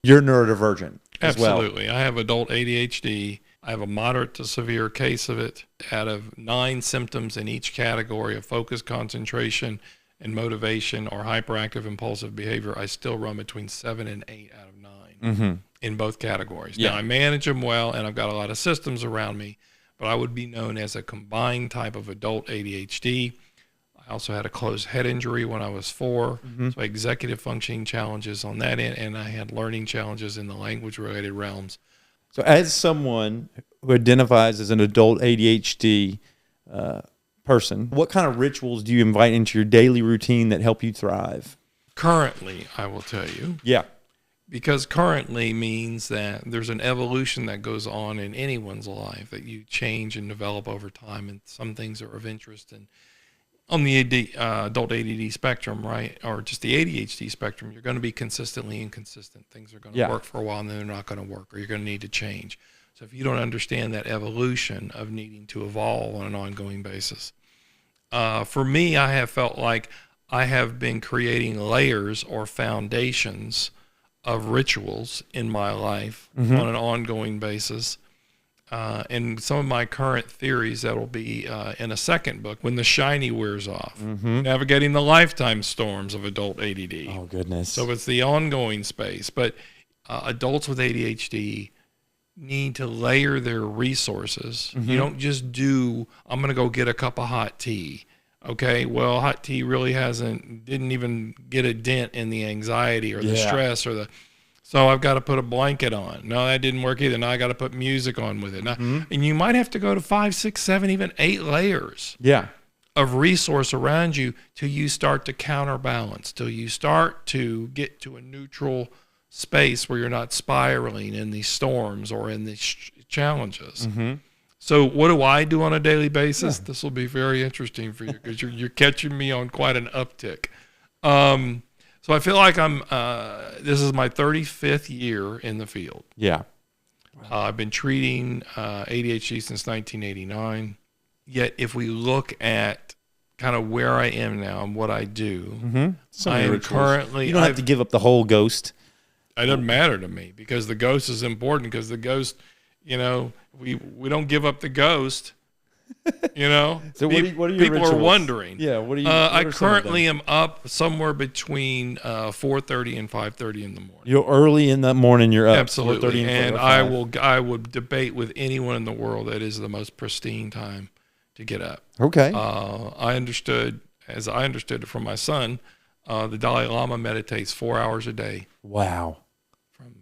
You're neurodivergent as well. Absolutely. I have adult ADHD. I have a moderate to severe case of it. Out of 9 symptoms in each category of focus, concentration, and motivation or hyperactive impulsive behavior, I still run between 7 and 8 out of 9 in both categories. Yeah. Now, I manage them well, and I've got a lot of systems around me, but I would be known as a combined type of adult ADHD. I also had a closed head injury when I was 4, so executive functioning challenges on that end, and I had learning challenges in the language-related realms. So as someone who identifies as an adult ADHD person, what kind of rituals do you invite into your daily routine that help you thrive? Currently, I will tell you. Yeah. Because currently means that there's an evolution that goes on in anyone's life that you change and develop over time, and some things are of interest. And on the adult ADD spectrum, right, or just the ADHD spectrum, you're going to be consistently inconsistent. Things are going to work for a while, and then they're not going to work, or you're going to need to change. So if you don't understand that evolution of needing to evolve on an ongoing basis, for me, I have felt like I have been creating layers or foundations of rituals in my life on an ongoing basis. And some of my current theories that will be in a second book, When the Shiny Wears Off, Navigating the Lifetime Storms of Adult ADD. Oh, goodness. So it's the ongoing space. But adults with ADHD need to layer their resources. You don't just do, I'm going to go get a cup of hot tea. Okay, well, hot tea really didn't even get a dent in the anxiety or the stress or so I've got to put a blanket on. No, that didn't work either. Now I got to put music on with it. Now, and you might have to go to 5, 6, 7, even 8 layers of resource around you till you start to counterbalance, till you start to get to a neutral space where you're not spiraling in these storms or in these challenges. So what do I do on a daily basis? This will be very interesting for you because you're catching me on quite an uptick. So I feel like this is my 35th year in the field. Yeah. I've been treating ADHD since 1989. Yet if we look at kind of where I am now and what I do, I am currently... You don't have to give up the whole ghost. It doesn't matter to me because the ghost is important because the ghost... You know, we don't give up the ghost. You know, so what are your people rituals? are wondering. Yeah, what are you? I currently am up somewhere between 4:30 and 5:30 in the morning. You're early in the morning. You're up. Absolutely, and I would debate with anyone in the world that is the most pristine time to get up. Okay. I understood it from my son. The Dalai Lama meditates 4 hours a day. Wow. From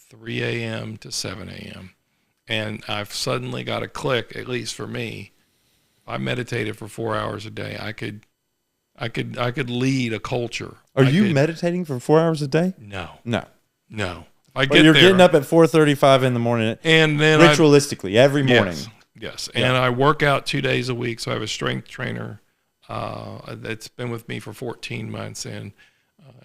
3 a.m. to 7 a.m. And I've suddenly got a click, at least for me. If I meditated for 4 hours a day, I could lead a culture. Are you meditating for 4 hours a day? No. But you're getting up at 4:35 in the morning, and then ritualistically every morning. Yes. And I work out 2 days a week. So I have a strength trainer that's been with me for 14 months, and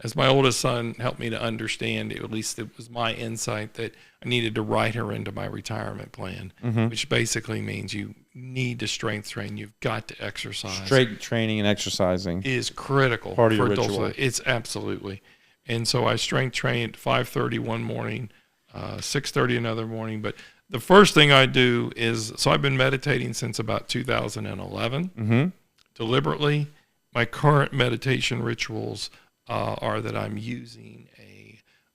as my oldest son helped me to understand, at least it was my insight that I needed to write her into my retirement plan, which basically means you need to strength train. You've got to exercise. Strength training and exercising is critical part of your for adults. ritual. It's absolutely. And so I strength train at 5:30 one morning, 6:30 another morning. But the first thing I do is, so I've been meditating since about 2011, deliberately. My current meditation rituals are that I'm using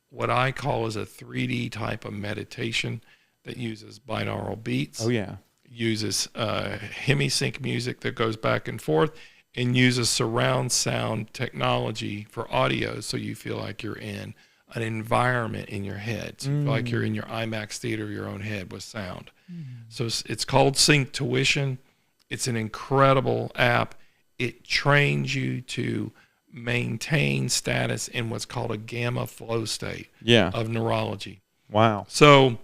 what I call is a 3D type of meditation that uses binaural beats. Oh, yeah. Uses hemi-sync music that goes back and forth and uses surround sound technology for audio so you feel like you're in an environment in your head. So you feel like you're in your IMAX theater of your own head with sound. So it's called Sync Tuition. It's an incredible app. It trains you to maintain status in what's called a gamma flow state of neurology. Wow. So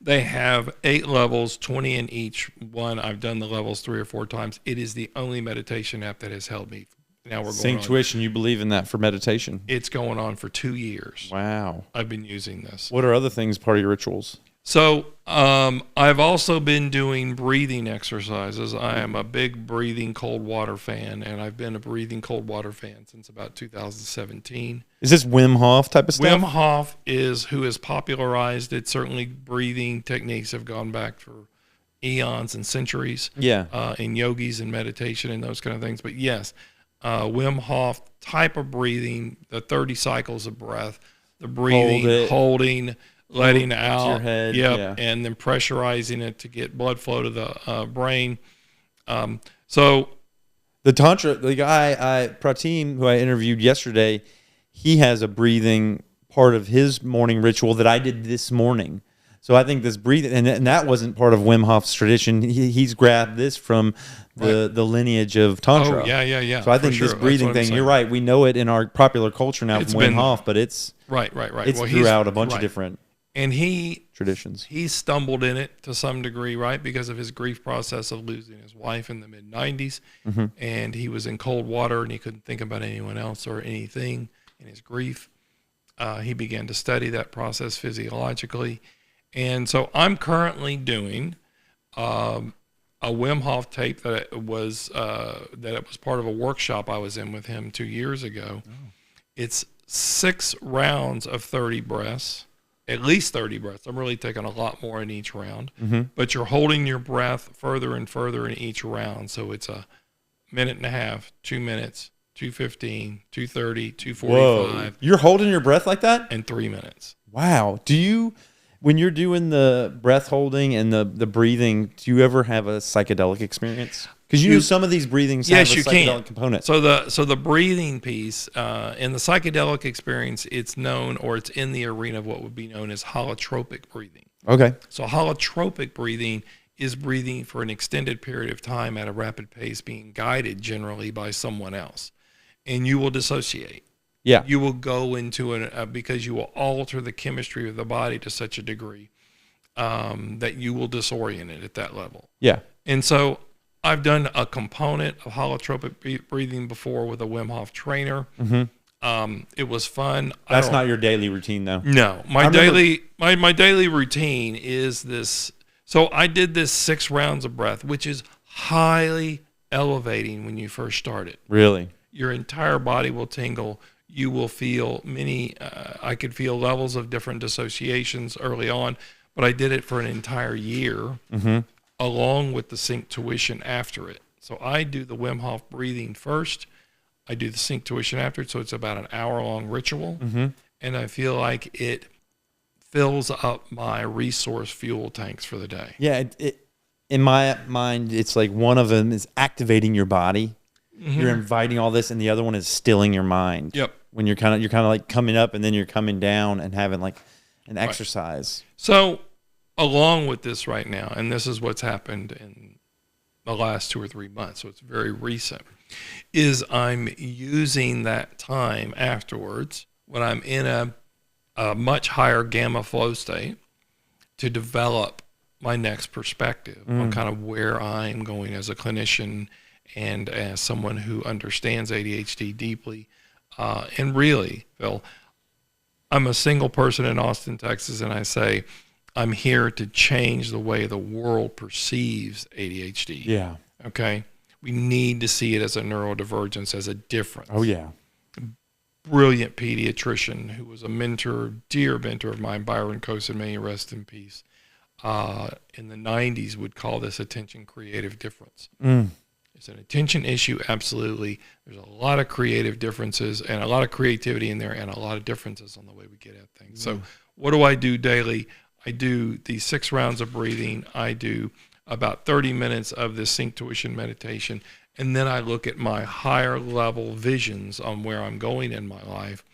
they have 8 levels, 20 in each one. I've done the levels 3 or 4 times. It is the only meditation app that has held me. Now we're going Tuition, you believe in that for meditation? It's going on for 2 years. Wow. I've been using this. What are other things part of your rituals? So I've also been doing breathing exercises. I am a big breathing cold water fan, and I've been a breathing cold water fan since about 2017. Is this Wim Hof type of stuff? Wim Hof is who has popularized it. Certainly breathing techniques have gone back for eons and centuries. Yeah. In yogis and meditation and those kind of things. But yes, Wim Hof type of breathing, the 30 cycles of breath, the breathing, holding, letting out, your head, yeah, and then pressurizing it to get blood flow to the brain. So the Tantra, the guy, Pratim, who I interviewed yesterday, he has a breathing part of his morning ritual that I did this morning. So I think this breathing, and that wasn't part of Wim Hof's tradition. He's grabbed this from the lineage of Tantra. Oh, yeah. So I think this breathing thing, you're right. We know it in our popular culture now from Wim Hof, but it's right. It's throughout a bunch of different and traditions. He stumbled in it to some degree, right, because of his grief process of losing his wife in the mid-90s. Mm-hmm. And he was in cold water and he couldn't think about anyone else or anything in his grief. He began to study that process physiologically. And so I'm currently doing a Wim Hof tape that it was part of a workshop I was in with him 2 years ago. Oh. It's 6 rounds of 30 breaths, at least 30 breaths. I'm really taking a lot more in each round, but you're holding your breath further and further in each round. So it's a minute and a half, 2 minutes, 2:15, 2:30, 2:45. Whoa. You're holding your breath like that? And 3 minutes. Wow. Do you... When you're doing the breath holding and the breathing, do you ever have a psychedelic experience? Because you know some of these breathings have a psychedelic component. So the breathing piece in the psychedelic experience, it's known, or it's in the arena of what would be known as holotropic breathing. Okay. So holotropic breathing is breathing for an extended period of time at a rapid pace, being guided generally by someone else, and you will dissociate. Yeah. You will go into because you will alter the chemistry of the body to such a degree that you will disorient it at that level. Yeah. And so I've done a component of holotropic breathing before with a Wim Hof trainer. Mm-hmm. It was fun. That's not your daily routine, though. No. My daily routine is this. So I did this 6 rounds of breath, which is highly elevating when you first start it. Really? Your entire body will tingle. You will feel I could feel levels of different dissociations early on, but I did it for an entire year along with the sync tuition after it. So I do the Wim Hof breathing first. I do the sync tuition after it. So it's about an hour-long ritual. And I feel like it fills up my resource fuel tanks for the day. Yeah. In my mind, it's like one of them is activating your body. You're inviting all this, and the other one is stilling your mind. Yep. When you're kind of like coming up, and then you're coming down, and having like an exercise. So, along with this right now, and this is what's happened in the last 2 or 3 months, so it's very recent, is I'm using that time afterwards when I'm in a much higher gamma flow state to develop my next perspective on kind of where I'm going as a clinician and as someone who understands ADHD deeply. And really, Phil, I'm a single person in Austin, Texas, and I say I'm here to change the way the world perceives ADHD. Yeah. Okay? We need to see it as a neurodivergence, as a difference. Oh, yeah. Brilliant pediatrician who was a mentor, dear mentor of mine, Byron Kosin, may he rest in peace, in the 90s would call this attention creative difference. It's an attention issue, absolutely. There's a lot of creative differences and a lot of creativity in there and a lot of differences on the way we get at things. So what do I do daily? I do these 6 rounds of breathing. I do about 30 minutes of this sync tuition meditation. And then I look at my higher level visions on where I'm going in my life.